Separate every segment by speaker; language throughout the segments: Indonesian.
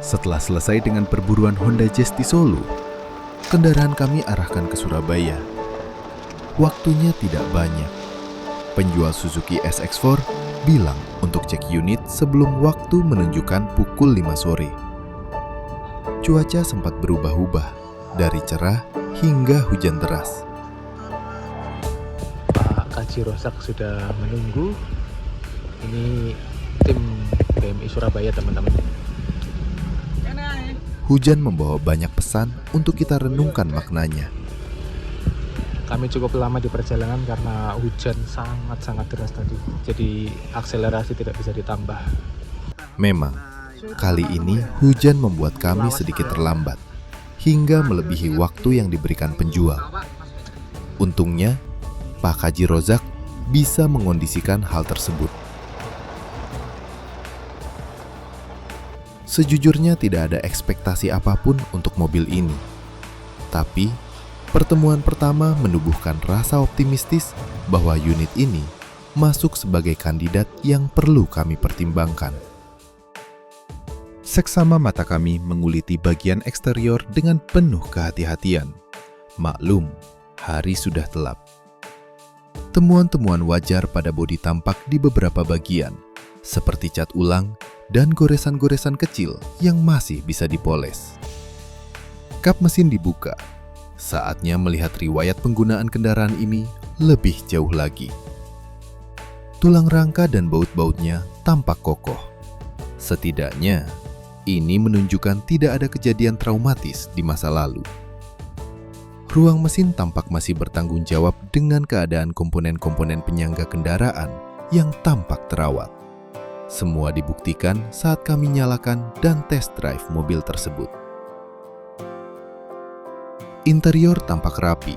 Speaker 1: Setelah selesai dengan perburuan Honda Jazz di Solo, kendaraan kami arahkan ke Surabaya. Waktunya tidak banyak. Penjual Suzuki SX4 bilang untuk cek unit sebelum waktu menunjukkan pukul 5 sore. Cuaca sempat berubah-ubah dari cerah hingga hujan deras.
Speaker 2: Pak Kaji Rozak sudah menunggu. Ini tim PMI Surabaya, teman-teman.
Speaker 1: Hujan membawa banyak pesan untuk kita renungkan maknanya.
Speaker 2: Kami cukup lama di perjalanan karena hujan sangat-sangat deras tadi. Jadi akselerasi tidak bisa ditambah.
Speaker 1: Memang, kali ini hujan membuat kami sedikit terlambat, hingga melebihi waktu yang diberikan penjual. Untungnya, Pak Kaji Rozak bisa mengondisikan hal tersebut. Sejujurnya tidak ada ekspektasi apapun untuk mobil ini. Tapi, pertemuan pertama menubuhkan rasa optimistis bahwa unit ini masuk sebagai kandidat yang perlu kami pertimbangkan. Seksama mata kami menguliti bagian eksterior dengan penuh kehati-hatian. Maklum, hari sudah gelap. Temuan-temuan wajar pada bodi tampak di beberapa bagian, seperti cat ulang dan goresan-goresan kecil yang masih bisa dipoles. Kap mesin dibuka. Saatnya melihat riwayat penggunaan kendaraan ini lebih jauh lagi. Tulang rangka dan baut-bautnya tampak kokoh. Setidaknya, ini menunjukkan tidak ada kejadian traumatis di masa lalu. Ruang mesin tampak masih bertanggung jawab dengan keadaan komponen-komponen penyangga kendaraan yang tampak terawat. Semua dibuktikan saat kami nyalakan dan test drive mobil tersebut. Interior tampak rapi.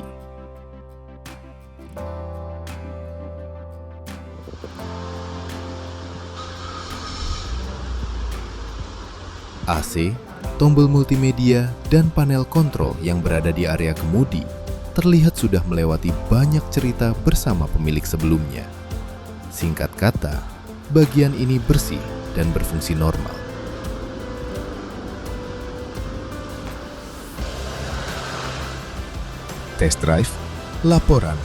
Speaker 1: AC, tombol multimedia, dan panel kontrol yang berada di area kemudi terlihat sudah melewati banyak cerita bersama pemilik sebelumnya. Singkat kata, bagian ini bersih dan berfungsi normal. Test drive, laporan,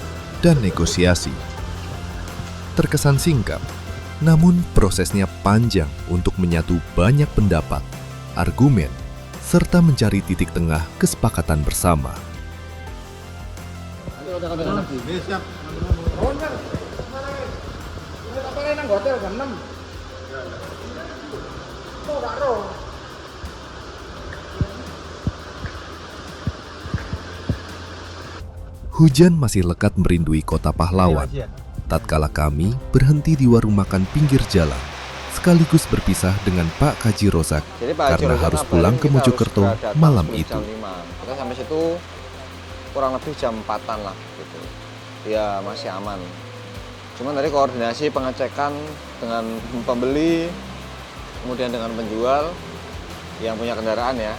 Speaker 1: dan negosiasi. Terkesan singkat, namun prosesnya panjang untuk menyatu banyak pendapat, argumen, serta mencari titik tengah kesepakatan bersama. Hujan masih lekat merindui kota pahlawan. Tatkala kami berhenti di warung makan pinggir jalan, sekaligus berpisah dengan Pak Kaji Rozak karena harus pulang ke Mojokerto malam itu.
Speaker 3: Kita sampai situ kurang lebih jam 4-an lah gitu. Ya masih aman. Cuman dari koordinasi pengecekan dengan pembeli, kemudian dengan penjual yang punya kendaraan ya,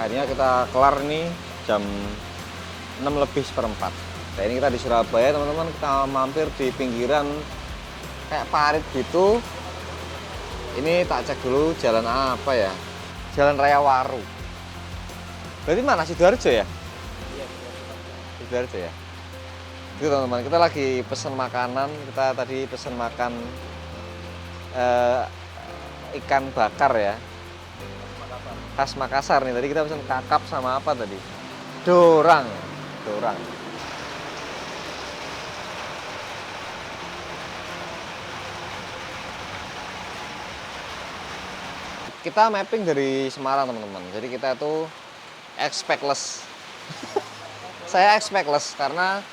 Speaker 3: akhirnya kita kelar nih jam 6:04. Nah ini kita di Surabaya teman-teman, kita mampir di pinggiran kayak parit gitu. Ini tak cek dulu jalan apa ya, Jalan Raya Waru. Berarti mana, Sidoarjo ya? Iya, Sidoarjo ya. Itu teman-teman, kita lagi pesen makanan. Kita tadi pesen makan ikan bakar ya, khas Makassar nih. Tadi kita pesen kakap sama apa tadi? Dorang. Kita mapping dari Semarang teman-teman. Jadi kita tuh expectless. Saya expectless karena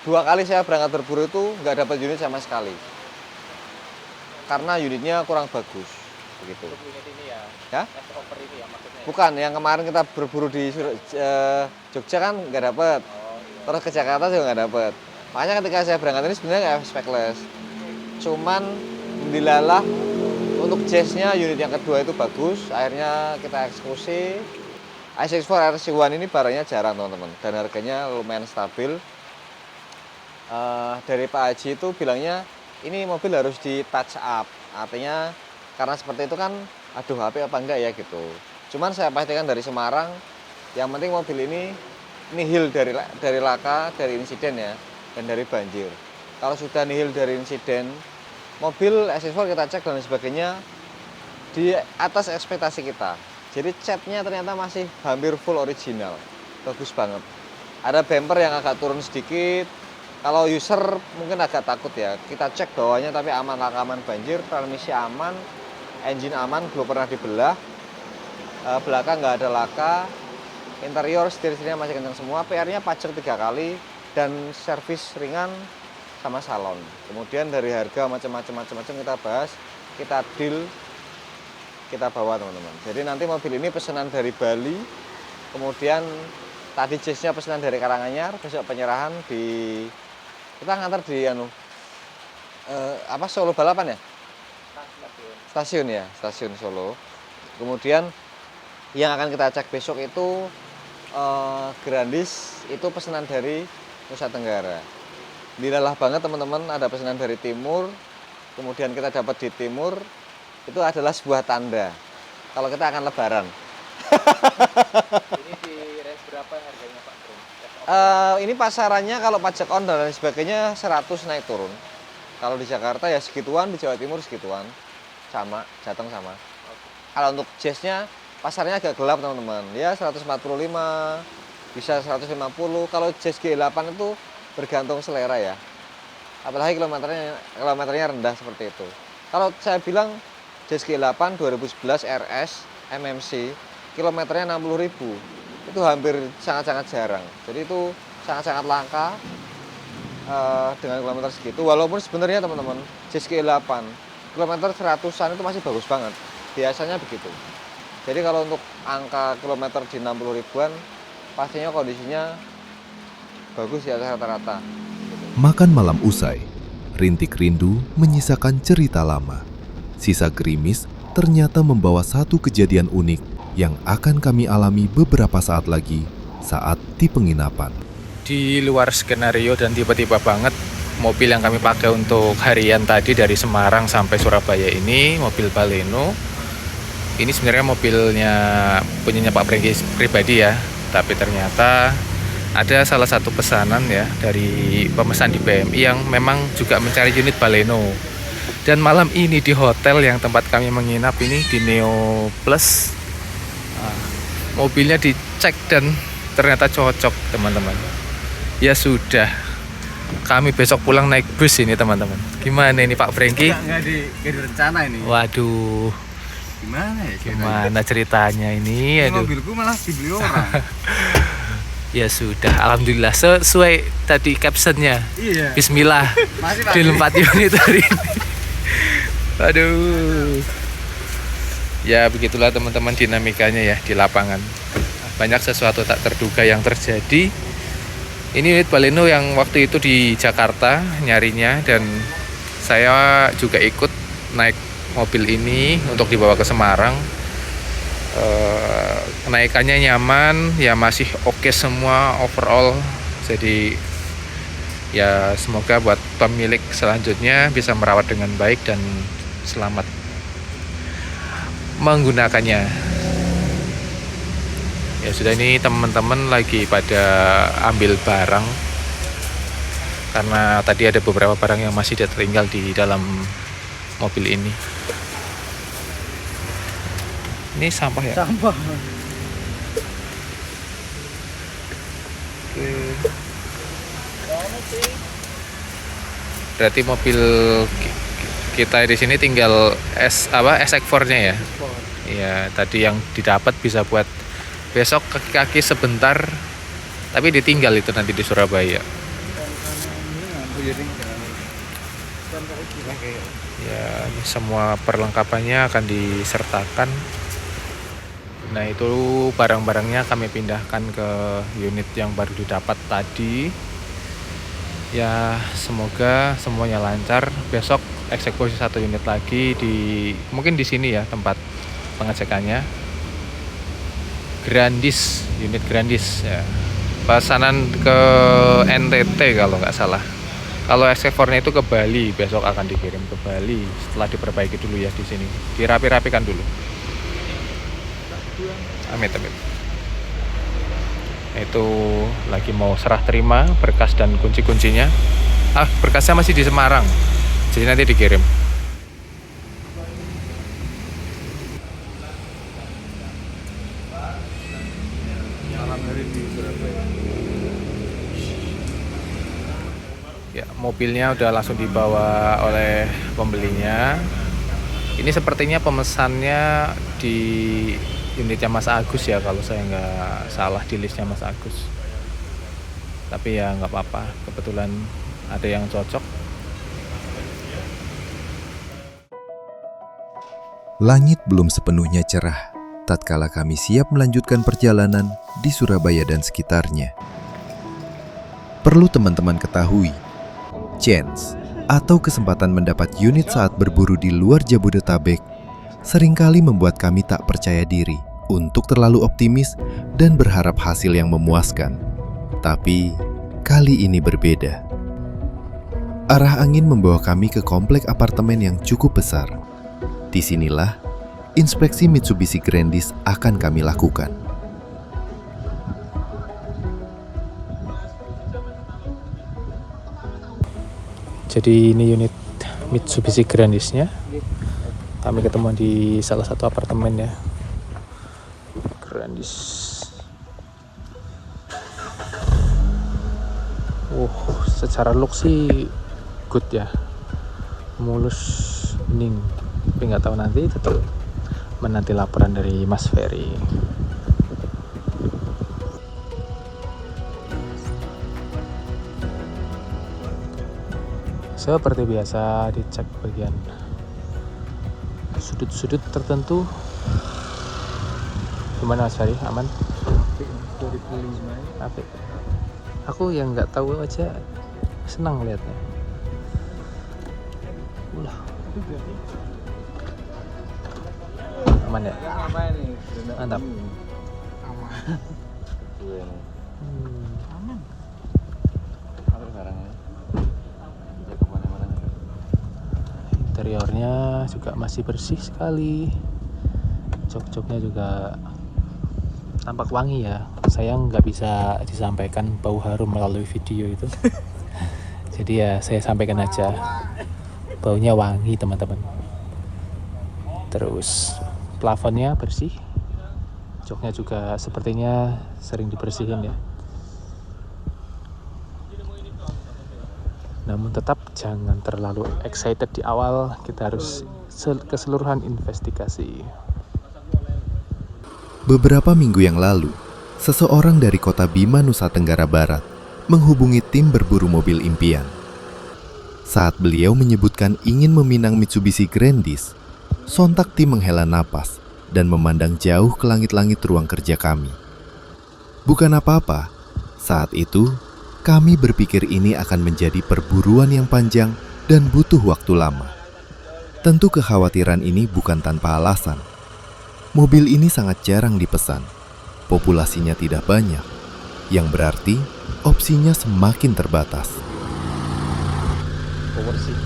Speaker 3: 2 kali saya berangkat berburu itu nggak dapat unit sama sekali. Karena unitnya kurang bagus. Begitu. Unit ini ya? Over ini ya maksudnya? Bukan, yang kemarin kita berburu di Jogja kan nggak dapat. Terus ke Jakarta juga nggak dapat. Makanya ketika saya berangkat ini sebenarnya nggak expectless. Cuman dilalah untuk Jazz-nya unit yang kedua itu bagus. Akhirnya kita eksekusi. i64 RC1 ini barangnya jarang teman-teman. Dan harganya lumayan stabil. Dari Pak Haji itu bilangnya ini mobil harus di touch up. Artinya karena seperti itu kan, aduh HP apa enggak ya gitu. Cuman saya pastikan dari Semarang, yang penting mobil ini nihil dari laka, dari insiden ya, dan dari banjir. Kalau sudah nihil dari insiden, mobil accessory kita cek dan sebagainya di atas ekspektasi kita. Jadi catnya ternyata masih hampir full original, bagus banget. Ada bumper yang agak turun sedikit. Kalau user mungkin agak takut ya. Kita cek bawahnya tapi aman, laka aman, banjir, transmisi aman, engine aman, belum pernah dibelah. Belakang nggak ada laka. Interior setir-setirnya masih kencang semua. PR-nya pajak 3 kali dan servis ringan sama salon. Kemudian dari harga macam-macam kita bahas, kita deal, kita bawa teman-teman. Jadi nanti mobil ini pesanan dari Bali, kemudian tadi jazz-nya pesanan dari Karanganyar, besok penyerahan di kita ngantar di Solo balapan ya? Stasiun Solo. Kemudian yang akan kita cek besok itu Grandis, itu pesanan dari Nusa Tenggara. Dilalah banget teman-teman, ada pesanan dari timur, kemudian kita dapat di timur. Itu adalah sebuah tanda kalau kita akan lebaran.
Speaker 2: Ini di range berapa harganya Pak Bro?
Speaker 3: Ini pasarannya kalau pajak on dan lain sebagainya 100 naik turun. Kalau di Jakarta ya segituan, di Jawa Timur segituan. Sama, Jateng sama. Kalau untuk jazznya pasarnya agak gelap teman-teman. Ya 145, bisa 150. Kalau jazz G8 itu bergantung selera ya. Apalagi kilometernya rendah seperti itu. Kalau saya bilang jazz G8 2011 RS MMC kilometernya 60.000, itu hampir sangat-sangat jarang. Jadi itu sangat-sangat langka dengan kilometer segitu. Walaupun sebenarnya teman-teman jazz G8 kilometer 100-an itu masih bagus banget. Biasanya begitu. Jadi kalau untuk angka kilometer di 60 ribuan pastinya kondisinya bagus ya rata-rata.
Speaker 1: Makan malam usai, rintik rindu menyisakan cerita lama. Sisa gerimis ternyata membawa satu kejadian unik yang akan kami alami beberapa saat lagi saat di penginapan.
Speaker 2: Di luar skenario dan tiba-tiba banget, mobil yang kami pakai untuk harian tadi dari Semarang sampai Surabaya ini, mobil Baleno. Ini sebenarnya mobilnya punyanya Pak Brengki pribadi ya, tapi ternyata ada salah satu pesanan ya dari pemesan di PMI yang memang juga mencari unit Baleno. Dan malam ini di hotel yang tempat kami menginap ini di Neo Plus, mobilnya dicek dan ternyata cocok teman-teman. Ya sudah, kami besok pulang naik bus ini teman-teman. Gimana ini Pak Brengki?
Speaker 4: Nggak direncana ini.
Speaker 2: Waduh, gimana ceritanya ini?
Speaker 4: Ini
Speaker 2: Aduh.
Speaker 4: mobilku malah dibeli orang.
Speaker 2: Ya sudah, alhamdulillah sesuai tadi captionnya.
Speaker 4: Iya.
Speaker 2: Bismillah.
Speaker 4: Masih Pak.
Speaker 2: Di 4 unit hari ini. Aduh. Ya begitulah teman-teman dinamikanya ya di lapangan. Banyak sesuatu tak terduga yang terjadi. Ini unit Baleno yang waktu itu di Jakarta nyarinya, dan saya juga ikut naik mobil ini untuk dibawa ke Semarang. Kenaikannya nyaman, ya masih oke semua overall. Jadi ya semoga buat pemilik selanjutnya bisa merawat dengan baik dan selamat menggunakannya. Ya sudah, ini teman-teman lagi pada ambil barang karena tadi ada beberapa barang yang masih tertinggal di dalam mobil ini. Ini sampah ya?
Speaker 4: Sampah.
Speaker 2: Oke. Berarti mobil kita di sini tinggal SX4-nya ya? Iya, tadi yang didapat bisa buat besok kaki-kaki sebentar, tapi ditinggal itu nanti di Surabaya. Ya, ini semua perlengkapannya akan disertakan. Nah, itu barang-barangnya kami pindahkan ke unit yang baru didapat tadi. Ya, semoga semuanya lancar. Besok eksekusi 1 unit lagi mungkin di sini ya tempat pengecekannya. Grandis, unit Grandis ya. Pesanan ke NTT kalau nggak salah. Kalau SC4-nya itu ke Bali, besok akan dikirim ke Bali setelah diperbaiki dulu ya di sini. Dirapi-rapikan dulu. Amit amit. Itu lagi mau serah terima berkas dan kunci-kuncinya. Berkasnya masih di Semarang, jadi nanti dikirim.
Speaker 4: Malam hari di Surabaya.
Speaker 2: Ya, mobilnya udah langsung dibawa oleh pembelinya. Ini sepertinya pemesannya di unitnya Mas Agus ya, kalau saya nggak salah di listnya Mas Agus. Tapi ya nggak apa-apa, kebetulan ada yang cocok.
Speaker 1: Langit belum sepenuhnya cerah tatkala kami siap melanjutkan perjalanan di Surabaya dan sekitarnya. Perlu teman-teman ketahui, chance atau kesempatan mendapat unit saat berburu di luar Jabodetabek seringkali membuat kami tak percaya diri untuk terlalu optimis dan berharap hasil yang memuaskan. Tapi kali ini berbeda. Arah angin membawa kami ke komplek apartemen yang cukup besar. Disinilah inspeksi Mitsubishi Grandis akan kami lakukan.
Speaker 2: Jadi ini unit Mitsubishi Grandisnya. Kami ketemu di salah satu apartemen ya. Grandis. Secara look sih good ya. Mulus, bening. Tapi nggak tahu nanti, tetap menanti laporan dari Mas Ferry. Seperti biasa dicek bagian sudut-sudut tertentu. Gimana Mas Ferry? Aman?
Speaker 4: 2005.
Speaker 2: Apik. Aku yang nggak tahu aja senang lihatnya. Ulah. Aman ya? Mantap.
Speaker 3: Aman.
Speaker 2: Interiornya juga masih bersih sekali. Jok-joknya juga tampak wangi ya. Sayang nggak bisa disampaikan bau harum melalui video itu. Jadi ya saya sampaikan aja, baunya wangi teman-teman. Terus plafonnya bersih, joknya juga sepertinya sering dibersihin ya. Namun tetap jangan terlalu excited di awal, kita harus keseluruhan investigasi.
Speaker 1: Beberapa minggu yang lalu, seseorang dari kota Bima, Nusa Tenggara Barat menghubungi tim berburu mobil impian. Saat beliau menyebutkan ingin meminang Mitsubishi Grandis, sontak tim menghela napas dan memandang jauh ke langit-langit ruang kerja kami. Bukan apa-apa, saat itu kami berpikir ini akan menjadi perburuan yang panjang dan butuh waktu lama. Tentu kekhawatiran ini bukan tanpa alasan. Mobil ini sangat jarang dipesan, populasinya tidak banyak, yang berarti opsinya semakin terbatas.
Speaker 2: Power seat.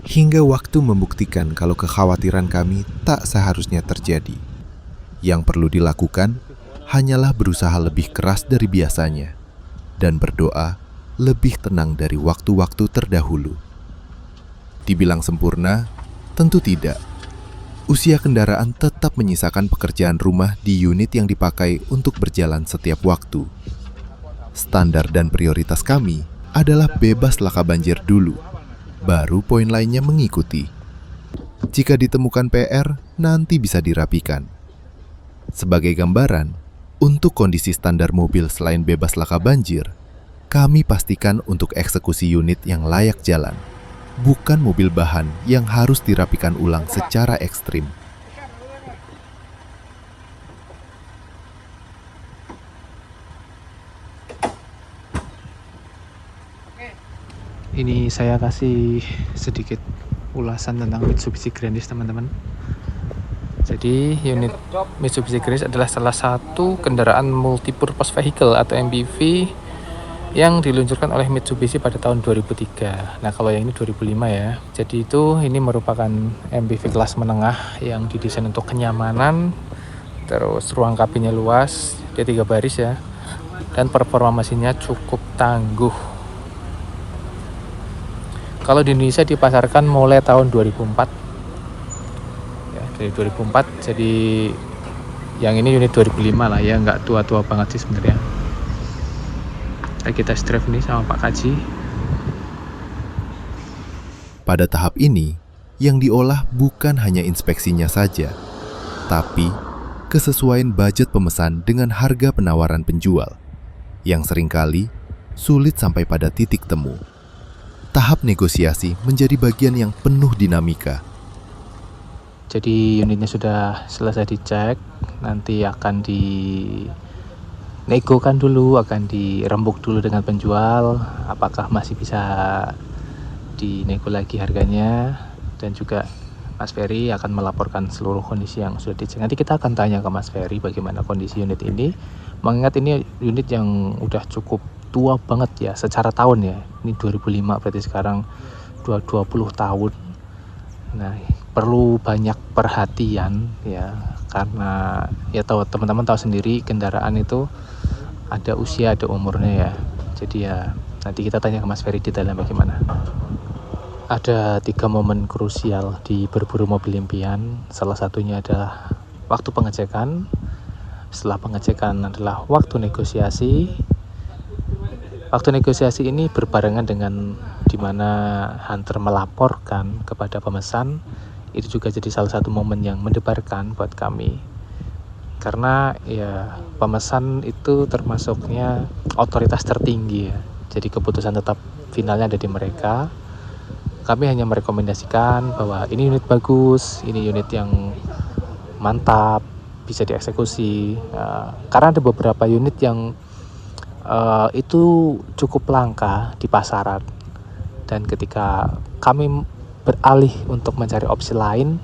Speaker 1: Hingga waktu membuktikan kalau kekhawatiran kami tak seharusnya terjadi. Yang perlu dilakukan hanyalah berusaha lebih keras dari biasanya dan berdoa lebih tenang dari waktu-waktu terdahulu. Dibilang sempurna, tentu tidak. Usia kendaraan tetap menyisakan pekerjaan rumah di unit yang dipakai untuk berjalan setiap waktu. Standar dan prioritas kami adalah bebas laka banjir dulu, baru poin lainnya mengikuti. Jika ditemukan PR, nanti bisa dirapikan. Sebagai gambaran, untuk kondisi standar mobil selain bebas laka banjir, kami pastikan untuk eksekusi unit yang layak jalan, bukan mobil bahan yang harus dirapikan ulang secara ekstrim.
Speaker 2: Ini saya kasih sedikit ulasan tentang Mitsubishi Grandis teman-teman. Jadi unit Mitsubishi Grace adalah salah satu kendaraan multipurpose vehicle atau MPV yang diluncurkan oleh Mitsubishi pada tahun 2003. Nah, kalau yang ini 2005 ya. Jadi ini merupakan MPV kelas menengah yang didesain untuk kenyamanan, terus ruang kabinnya luas, dia 3 baris ya, dan performa mesinnya cukup tangguh. Kalau di Indonesia dipasarkan mulai tahun 2004. Dari 2004, jadi yang ini unit 2005 lah ya, nggak tua-tua banget sih sebenarnya. Kita test drive nih sama Pak Kaji.
Speaker 1: Pada tahap ini, yang diolah bukan hanya inspeksinya saja, tapi kesesuaian budget pemesan dengan harga penawaran penjual, yang seringkali sulit sampai pada titik temu. Tahap negosiasi menjadi bagian yang penuh dinamika.
Speaker 2: Jadi unitnya sudah selesai dicek, nanti akan dinegokan dulu, akan dirembuk dulu dengan penjual, apakah masih bisa dinego lagi harganya, dan juga Mas Ferry akan melaporkan seluruh kondisi yang sudah dicek. Nanti kita akan tanya ke Mas Ferry bagaimana kondisi unit ini, mengingat ini unit yang udah cukup tua banget ya secara tahun ya. Ini 2005, berarti sekarang 20 tahun. Nah, perlu banyak perhatian ya, karena ya teman-teman tahu sendiri kendaraan itu ada usia, ada umurnya ya. Jadi ya nanti kita tanya ke Mas Ferry detailnya bagaimana. Ada 3 momen krusial di berburu mobil impian. Salah satunya adalah waktu pengecekan. Setelah pengecekan adalah waktu negosiasi. Waktu negosiasi ini berbarengan dengan dimana hunter melaporkan kepada pemesan. Itu juga jadi salah satu momen yang mendebarkan buat kami, karena ya pemesan itu termasuknya otoritas tertinggi ya, jadi keputusan tetap finalnya ada di mereka. Kami hanya merekomendasikan bahwa ini unit bagus, ini unit yang mantap, bisa dieksekusi, karena ada beberapa unit yang itu cukup langka di pasaran, dan ketika kami beralih untuk mencari opsi lain,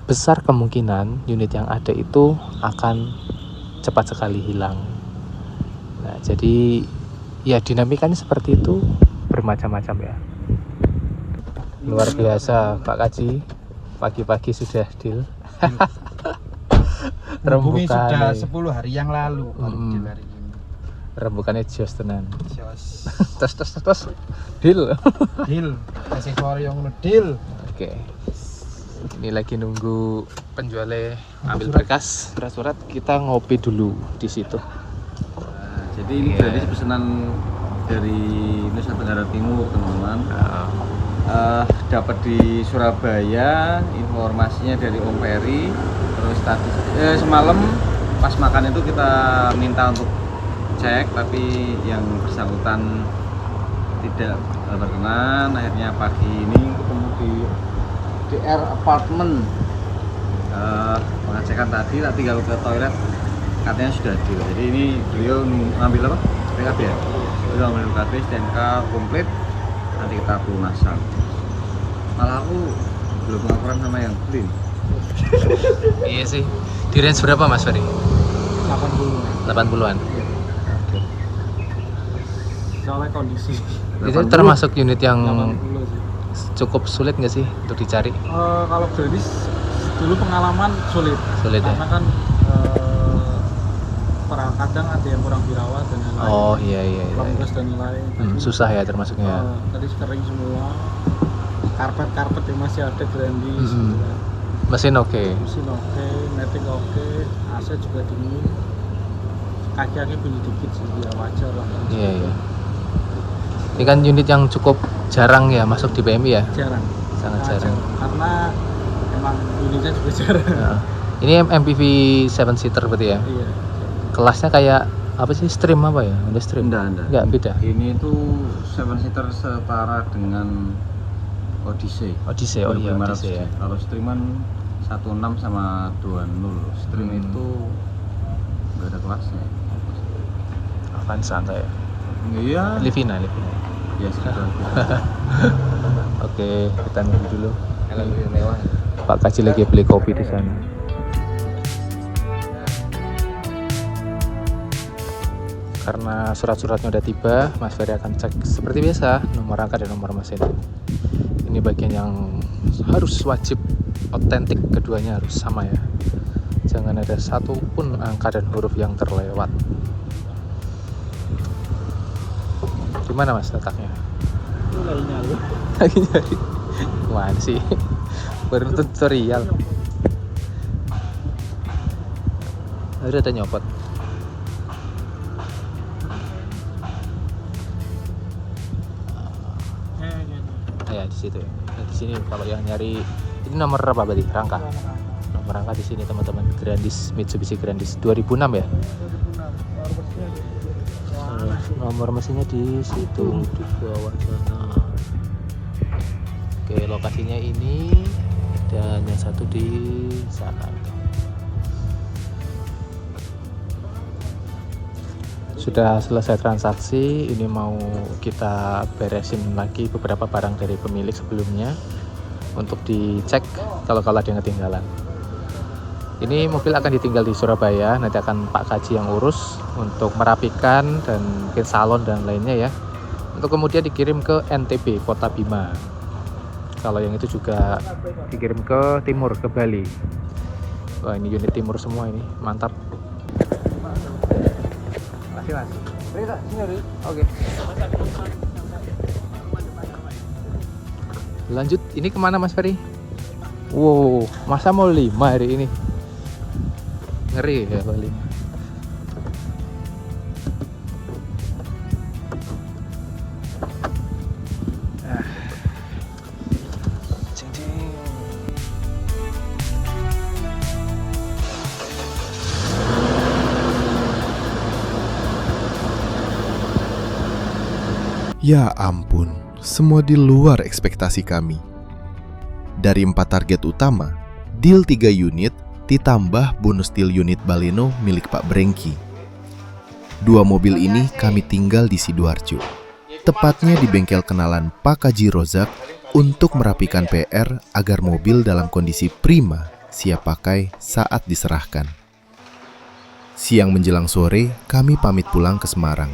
Speaker 2: besar kemungkinan unit yang ada itu akan cepat sekali hilang. Nah, jadi ya dinamikanya seperti itu, bermacam-macam ya. Luar biasa Pak Kaji, pagi-pagi sudah deal.
Speaker 4: Hubungi sudah
Speaker 2: Rembukan
Speaker 4: 10 hari yang lalu deal hari ini.
Speaker 2: rembukannya jos tenan.
Speaker 4: Jos.
Speaker 2: Tes deal.
Speaker 4: Deal. Aksesoris yang deal.
Speaker 2: Oke. Ini lagi nunggu penjualnya ambil berkas, surat-surat, kita ngopi dulu di situ.
Speaker 5: Nah, jadi ini berarti pesanan dari Nusa Tenggara Timur, teman-teman. Dapat di Surabaya, informasinya dari Om Ferry. Terus tadi semalam pas makan itu kita minta untuk cek, tapi yang bersangkutan tidak berkenan. Akhirnya pagi ini ketemu di DR Apartment, pengecekan tadi tinggal ke toilet, katanya sudah deal. Jadi ini beliau ngambil apa? PKB ya? Beliau ngambil PKB, STNK komplit, nanti kita pelunasan. Malah aku belum laporan sama yang beli.
Speaker 2: Iya sih. Di range berapa Mas Ferry? 80-an.
Speaker 4: Soalnya kondisi.
Speaker 2: Itu termasuk unit yang
Speaker 4: 80 sih.
Speaker 2: cukup sulit nggak sih untuk dicari?
Speaker 4: Kalau gratis dulu pengalaman sulit.
Speaker 2: Sulit ya?
Speaker 4: Karena kan kadang ada yang kurang dirawat dan lain-lain.
Speaker 2: Oh iya.
Speaker 4: Longgas dan lain-lain.
Speaker 2: Susah ya termasuknya.
Speaker 4: Tadi kering semua. Karpet yang masih ada grandis.
Speaker 2: Mesin oke.
Speaker 4: Mesin oke, matic oke, AC juga dingin. Kaki-kaki bunyi dikit sih, ya wajar lah.
Speaker 2: Iya. Ini kan unit yang cukup jarang ya masuk di PMI ya?
Speaker 4: Jarang.
Speaker 2: Sangat jarang.
Speaker 4: Karena emang unitnya juga jarang.
Speaker 2: Nah, ini MPV 7 seater berarti ya?
Speaker 4: Iya.
Speaker 2: Kelasnya kayak apa sih, stream apa ya? Ada stream? Enggak, beda.
Speaker 5: Ini tuh 7 seater setara dengan Odyssey.
Speaker 2: Odyssey, oh iya Odyssey ya.
Speaker 5: Kalau streaman 16 sama 20. Stream itu nggak ada kelasnya.
Speaker 2: Avanza enggak ya?
Speaker 5: Iya.
Speaker 2: Livina.
Speaker 5: Ya sudah.
Speaker 2: Oke, kita nunggu dulu.
Speaker 5: Kalau lebih mewah.
Speaker 2: Pak Kaji lagi beli kopi di sana. karena surat-suratnya udah tiba, Mas Ferry akan cek seperti biasa nomor rangka dan nomor mesin. Ini bagian yang harus wajib otentik, keduanya harus sama ya. Jangan ada satu pun angka dan huruf yang terlewat. Gimana Mas letaknya?
Speaker 4: Lagi nyari.
Speaker 2: Lagi nyari. Gimana sih? Baru tutorial. Ada nyopot. Ya di situ. Nah, di sini kalau yang nyari ini nomor apa berarti? Rangka. Nomor rangka di sini teman-teman. Grandis, Mitsubishi Grandis 2006 ya. Nomor mesinnya di situ di bawah sana. Oke, lokasinya ini dan yang satu di sana. Sudah selesai transaksi, ini mau kita beresin lagi beberapa barang dari pemilik sebelumnya untuk dicek kalau ada yang ketinggalan. Ini mobil akan ditinggal di Surabaya, nanti akan Pak Kaji yang urus untuk merapikan dan mungkin salon dan lainnya ya. Untuk kemudian dikirim ke NTB, Kota Bima. Kalau yang itu juga dikirim ke timur, ke Bali. Wah, ini unit timur semua ini, mantap. Makasih Mas. Oke. Lanjut, ini kemana Mas Ferry? Wow, masa mau 5 hari ini? Ngeri ya kalau 5.
Speaker 1: Ya ampun, semua di luar ekspektasi kami. Dari 4 target utama, deal 3 unit ditambah bonus deal unit Baleno milik Pak Brengki. 2 mobil ini kami tinggal di Sidoarjo, tepatnya di bengkel kenalan Pak Kaji Rozak untuk merapikan PR agar mobil dalam kondisi prima siap pakai saat diserahkan. Siang menjelang sore, kami pamit pulang ke Semarang.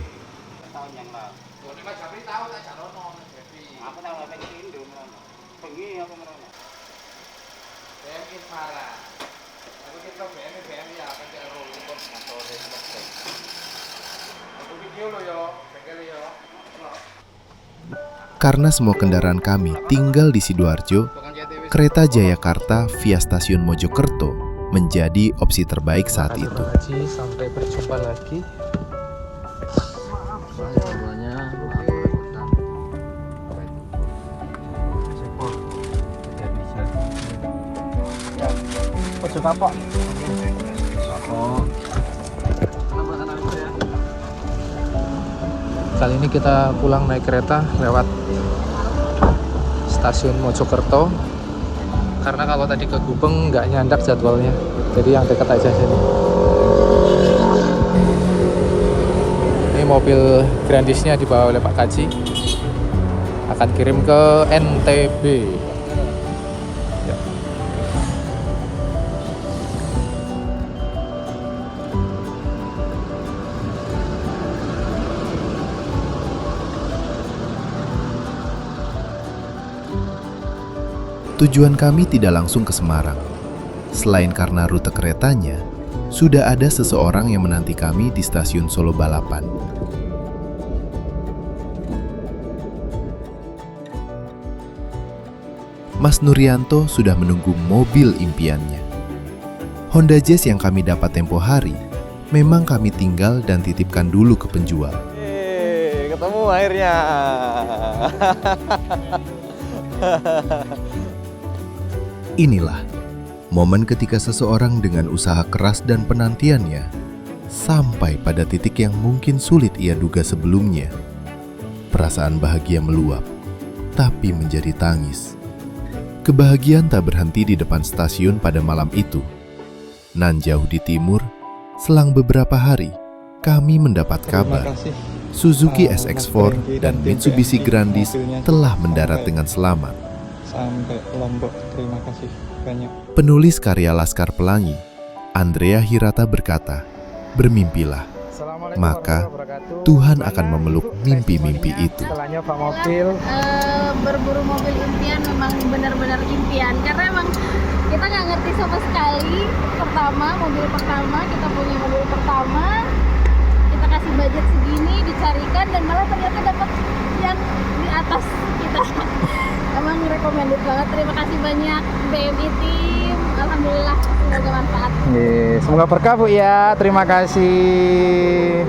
Speaker 1: Karena semua kendaraan kami tinggal di Sidoarjo, kereta Jayakarta via stasiun Mojokerto menjadi opsi terbaik saat itu.
Speaker 2: Sampai berjumpa lagi.
Speaker 4: Ojo kapok.
Speaker 2: Kali ini kita pulang naik kereta lewat stasiun Mojokerto, karena kalau tadi ke Gubeng nggak nyandak jadwalnya, jadi yang dekat aja sini. Ini mobil Grandisnya dibawa oleh Pak Kaji, akan kirim ke NTB. Ya.
Speaker 1: Tujuan kami tidak langsung ke Semarang. Selain karena rute keretanya, sudah ada seseorang yang menanti kami di stasiun Solo Balapan. Mas Nuryanto sudah menunggu mobil impiannya. Honda Jazz yang kami dapat tempo hari, memang kami tinggal dan titipkan dulu ke penjual.
Speaker 3: Ketemu akhirnya.
Speaker 1: Inilah momen ketika seseorang dengan usaha keras dan penantiannya sampai pada titik yang mungkin sulit ia duga sebelumnya. Perasaan bahagia meluap, tapi menjadi tangis. Kebahagiaan tak berhenti di depan stasiun pada malam itu. Nan jauh di timur, selang beberapa hari, kami mendapat kabar Suzuki SX4 dan Mitsubishi Grandis telah mendarat dengan selamat.
Speaker 4: Sampai Lombok, terima kasih banyak.
Speaker 1: Penulis karya Laskar Pelangi, Andrea Hirata berkata, "Bermimpilah, maka Tuhan akan memeluk mimpi-mimpi itu.
Speaker 4: Setelah nyoba mobil,
Speaker 6: berburu mobil impian memang benar-benar impian karena emang kita nggak ngerti sama sekali. Mobil pertama kita punya mobil pertama, kita kasih budget segini dicarikan dan malah ternyata dapat yang di atas kita. Emang recommended banget. Terima kasih banyak BMI Team. Alhamdulillah semoga manfaat.
Speaker 7: Semoga berkah Bu ya. Terima kasih.